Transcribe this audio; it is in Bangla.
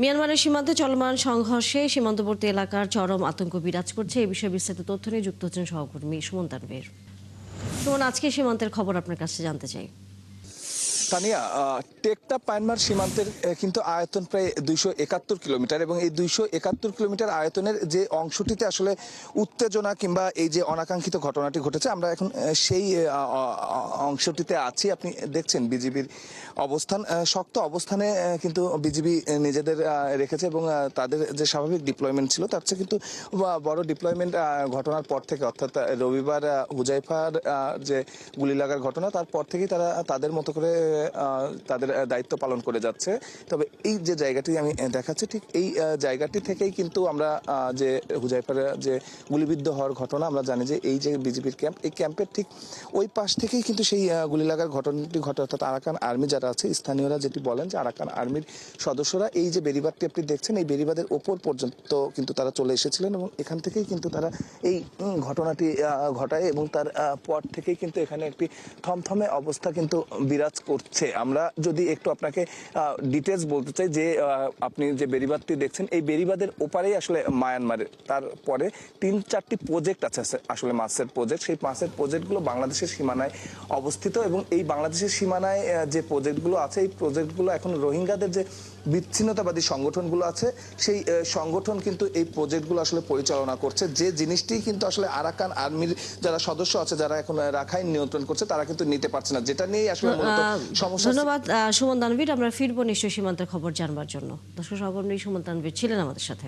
মিয়ানমারের সীমান্তে চলমান সংঘর্ষে সীমান্তবর্তী এলাকার চরম আতঙ্ক বিরাজ করছে। এই বিষয়ে বিস্তারিত তথ্য নিয়ে যুক্ত হচ্ছেন সহকর্মী সুমন তানভীর। সুমন, আজকে সীমান্তের খবর আপনার কাছে জানতে চাই। তানিয়া, টেকটা পায়নমার সীমান্তের কিন্তু আয়তন প্রায় 271 কিলোমিটার এবং এই 271 কিলোমিটার আয়তনের যে অংশটিতে আসলে উত্তেজনা কিংবা এই যে অনাকাঙ্ক্ষিত ঘটনাটি ঘটেছে, আমরা এখন সেই অংশটিতে আছি। আপনি দেখছেন বিজিবির অবস্থান, শক্ত অবস্থানে কিন্তু বিজিবি নিজেদের রেখেছে এবং তাদের যে স্বাভাবিক ডিপ্লয়মেন্ট ছিল তার চেয়ে কিন্তু বড় ডিপ্লয়মেন্ট ঘটনার পর থেকে, অর্থাৎ রবিবার হুজাইফার যে গুলি লাগার ঘটনা, তারপর থেকেই তারা তাদের মতো করে তাদের দায়িত্ব পালন করে যাচ্ছে। তবে এই যে জায়গাটি আমি দেখাচ্ছি, ঠিক এই জায়গাটি থেকেই কিন্তু আমরা যে হুজাইফার যে গুলিবিদ্ধ হওয়ার ঘটনা, আমরা জানি যে এই যে বিজেপির ক্যাম্প, এই ক্যাম্পের ঠিক ওই পাশ থেকেই কিন্তু সেই গুলি লাগার ঘটনাটি ঘটে। অর্থাৎ আরাকান আর্মি যারা আছে, স্থানীয়রা যেটি বলেন যে আরাকান আর্মির সদস্যরা এই যে বেড়িবাঁধটি আপনি দেখছেন, এই বেড়িবাঁধের ওপর পর্যন্ত কিন্তু তারা চলে এসেছিলেন এবং এখান থেকেই কিন্তু তারা এই ঘটনাটি ঘটায় এবং তার পর থেকেই কিন্তু এখানে একটি থমথমে অবস্থা কিন্তু বিরাজ করছে। আমরা যদি একটু আপনাকে ডিটেলস বলতে চাই যে আপনি যে বেড়িবাঁধটি দেখছেন, এই বেড়িবাঁধের ওপারেই আসলে মায়ানমারের, তারপরে 3-4টি প্রজেক্ট আছে আসলে মাছের প্রজেক্ট। সেই মাছের প্রজেক্টগুলো বাংলাদেশের সীমানায় অবস্থিত এবং এই বাংলাদেশের সীমানায় যে প্রজেক্টগুলো আছে, এই প্রজেক্টগুলো এখন রোহিঙ্গাদের যে বিচ্ছিন্নতাবাদী সংগঠনগুলো আছে, সেই সংগঠন কিন্তু এই প্রজেক্টগুলো আসলে পরিচালনা করছে। যে জিনিসটি কিন্তু আসলে আরাকান আর্মির যারা সদস্য আছে, যারা এখন রাখাইন নিয়ন্ত্রণ করছে, তারা কিন্তু নিতে পারছে না, যেটা নিয়ে আসলে মূলত সমস্যা। ধন্যবাদ সুমন তানভীর। আমরা ফিরবো নিশ্চয়ই সীমান্তের খবর জানবার জন্য। দর্শক সহকর্মী সুমন তানভীর ছিলেন আমাদের সাথে।